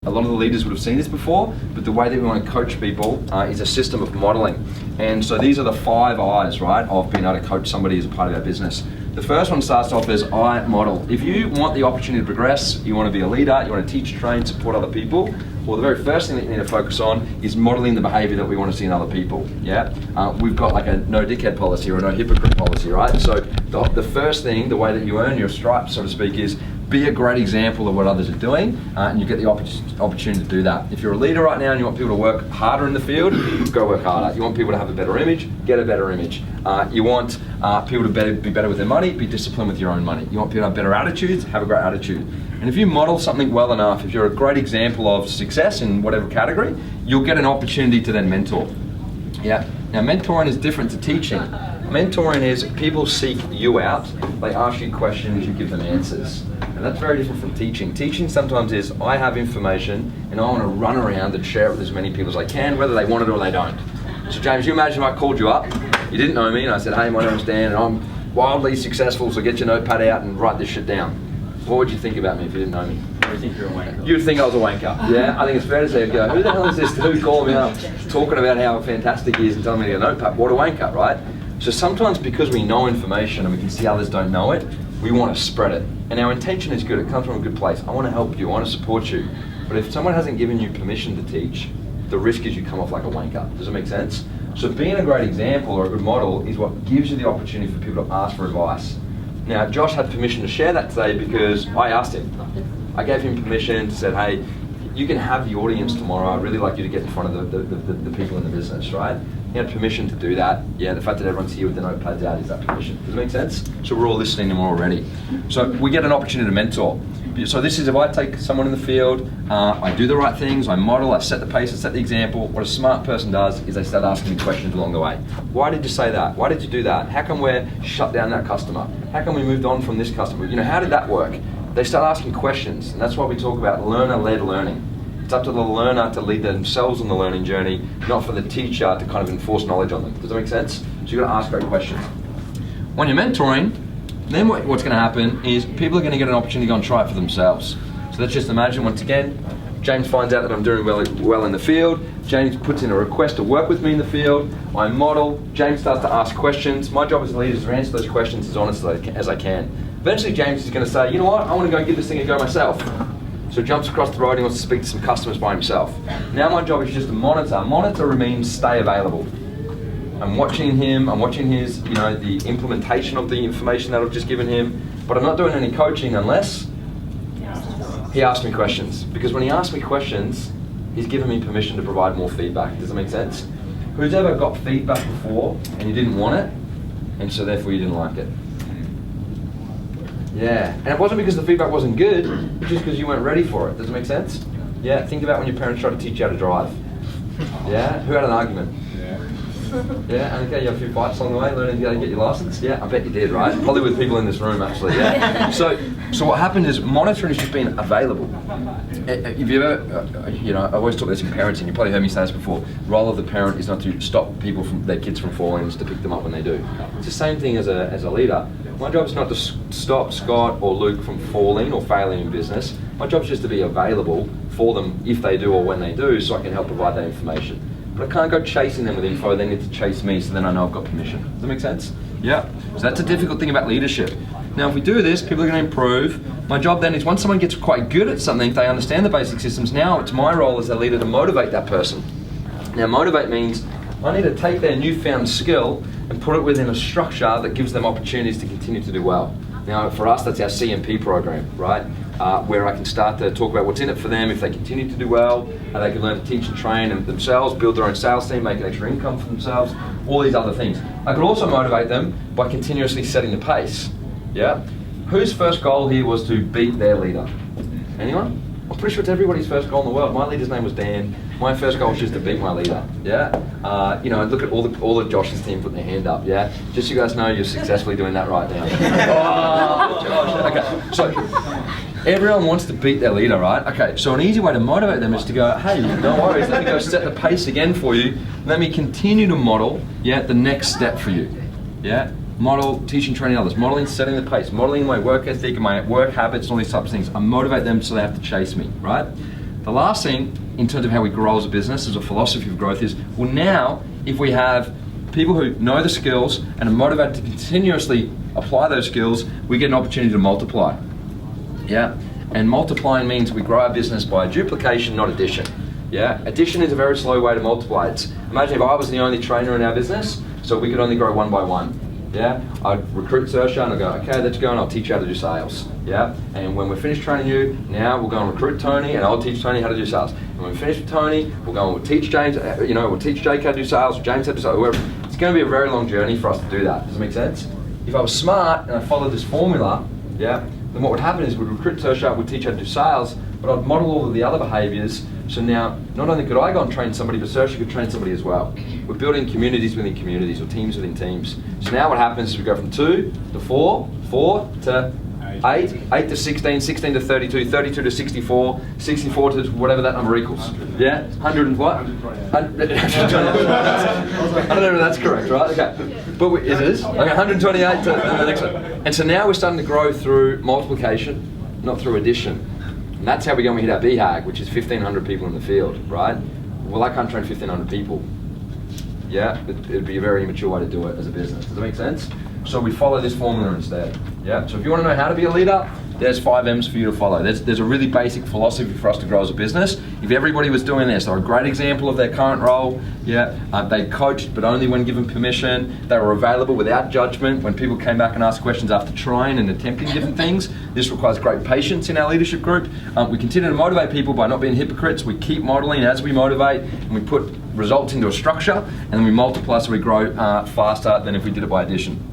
A lot of the leaders would have seen this before, but the way that we want to coach people is a system of modeling. And so these are the 5 I's, right, of being able to coach somebody as a part of our business. The first one starts off as I model. If you want the opportunity to progress, you want to be a leader, you want to teach, train, support other people, well, the very first thing that you need to focus on is modeling the behavior that we want to see in other people, yeah? We've got like a no dickhead policy or a no hypocrite policy, right? So the first thing, the way that you earn your stripes, so to speak, is be a great example of what others are doing, and you get the opportunity to do that. If you're a leader right now and you want people to work harder in the field, go work harder. You want people to have a better image, get a better image. You want people to be better with their money, be disciplined with your own money. You want people to have better attitudes, have a great attitude. And if you model something well enough, if you're a great example of success in whatever category, you'll get an opportunity to then mentor. Yeah. Now, mentoring is different to teaching. Mentoring is people seek you out, they ask you questions, you give them answers. And that's very different from teaching. Teaching sometimes is, I have information and I want to run around and share it with as many people as I can, whether they want it or they don't. So James, you imagine if I called you up, you didn't know me, and I said, hey, my name's Dan and I'm wildly successful, so get your notepad out and write this shit down. What would you think about me if you didn't know me? I would think you're a wanker. You'd think I was a wanker. Yeah, I think it's fair to say, go, who the hell is this dude calling me up, talking about how fantastic he is and telling me to get a notepad? What a wanker, right? So sometimes because we know information and we can see others don't know it, we want to spread it. And our intention is good, it comes from a good place. I want to help you, I want to support you. But if someone hasn't given you permission to teach, the risk is you come off like a wanker. Does it make sense? So being a great example or a good model is what gives you the opportunity for people to ask for advice. Now, Josh had permission to share that today because I asked him. I gave him permission to say, hey, you can have the audience tomorrow. I'd really like you to get in front of the people in the business, right? He had permission to do that. Yeah, the fact that everyone's here with the notepads out is that permission. Does it make sense? So we're all listening and we're all ready. So we get an opportunity to mentor. So this is if I take someone in the field, I do the right things, I model, I set the pace, I set the example. What a smart person does is they start asking me questions along the way. Why did you say that? Why did you do that? How come we're shut down that customer? How come we moved on from this customer? You know, how did that work? They start asking questions, and that's why we talk about learner-led learning. It's up to the learner to lead themselves on the learning journey, not for the teacher to kind of enforce knowledge on them. Does that make sense? So you've got to ask great questions. When you're mentoring, then what's going to happen is people are going to get an opportunity to go and try it for themselves. So let's just imagine, once again, James finds out that I'm doing well in the field. James puts in a request to work with me in the field. I model. James starts to ask questions. My job as a leader is to answer those questions as honestly as I can. Eventually, James is going to say, you know what, I want to go and give this thing a go myself. So he jumps across the road and he wants to speak to some customers by himself. Now my job is just to monitor. Monitor means stay available. I'm watching him, I'm watching his, the implementation of the information that I've just given him, but I'm not doing any coaching unless he asks me questions. Because when he asks me questions, he's given me permission to provide more feedback. Does that make sense? Who's ever got feedback before and you didn't want it, and so therefore you didn't like it? Yeah, and it wasn't because the feedback wasn't good, it's just because you weren't ready for it. Does it make sense? Yeah, think about when your parents tried to teach you how to drive. Yeah, who had an argument? Yeah, and okay, you had a few fights along the way, learning how to get your license? Yeah, I bet you did, right? Probably with people in this room, actually, yeah. So what happened is monitoring is just being available. If you ever, I always talk about this in parenting, you probably heard me say this before, the role of the parent is not to stop their kids from falling, it's to pick them up when they do. It's the same thing as a leader. My job is not to stop Scott or Luke from falling or failing in business. My job is just to be available for them if they do or when they do, so I can help provide that information. But I can't go chasing them with info, they need to chase me, so then I know I've got permission. Does that make sense? Yeah. So that's a difficult thing about leadership. Now if we do this, people are going to improve. My job then is once someone gets quite good at something, they understand the basic systems, now it's my role as a leader to motivate that person. Now motivate means I need to take their newfound skill and put it within a structure that gives them opportunities to continue to do well. Now for us, that's our CMP program, right? Where I can start to talk about what's in it for them if they continue to do well, how they can learn to teach and train themselves, build their own sales team, make an extra income for themselves, all these other things. I could also motivate them by continuously setting the pace, yeah? Whose first goal here was to beat their leader? Anyone? I'm pretty sure it's everybody's first goal in the world. My leader's name was Dan. My first goal was just to beat my leader, yeah? And look at all the Josh's team putting their hand up, yeah? Just so you guys know, you're successfully doing that right now. Oh, Josh. Okay, so everyone wants to beat their leader, right? Okay, so an easy way to motivate them is to go, hey, no worries, let me go set the pace again for you. Let me continue to model, the next step for you, yeah? Model, teaching, training others, modeling, setting the pace, modeling my work ethic and my work habits and all these types of things. I motivate them so they have to chase me, right? The last thing, in terms of how we grow as a business, as a philosophy of growth is, well now, if we have people who know the skills and are motivated to continuously apply those skills, we get an opportunity to multiply. Yeah, and multiplying means we grow our business by duplication, not addition. Yeah, addition is a very slow way to multiply. Imagine if I was the only trainer in our business, so we could only grow one by one. Yeah, I'd recruit Saoirse and I'd go, okay, let's go and I'll teach you how to do sales. Yeah, and when we're finished training you, now we'll go and recruit Tony and I'll teach Tony how to do sales. And when we're finished with Tony, we'll go and we'll teach James, we'll teach Jake how to do sales, or James how to do sales, whoever. It's going to be a very long journey for us to do that. Does it make sense? If I was smart and I followed this formula, yeah, then what would happen is we'd recruit Saoirse, we'd teach her how to do sales, but I'd model all of the other behaviours. So now, not only could I go and train somebody, but Saoirse could train somebody as well. We're building communities within communities, or teams within teams. So now what happens is we go from 2 to 4, 4 to 8, 8 to 16, 16 to 32, 32 to 64, 64 to whatever that number equals. Yeah? 100 and what? 128. I don't know if that's correct, right? Okay. But it is. Okay, 128 to the next one. And so now we're starting to grow through multiplication, not through addition. And that's how we go and we hit our BHAG, which is 1,500 people in the field, right? Well, I can't train 1,500 people. Yeah, it'd be a very immature way to do it as a business. Does that make sense? So we follow this formula instead. Yeah. So if you want to know how to be a leader, there's 5 M's for you to follow. There's a really basic philosophy for us to grow as a business. If everybody was doing this, they're a great example of their current role. Yeah. They coached, but only when given permission. They were available without judgment when people came back and asked questions after trying and attempting different things. This requires great patience in our leadership group. We continue to motivate people by not being hypocrites. We keep modeling as we motivate, and we put results into a structure, and then we multiply so we grow faster than if we did it by addition.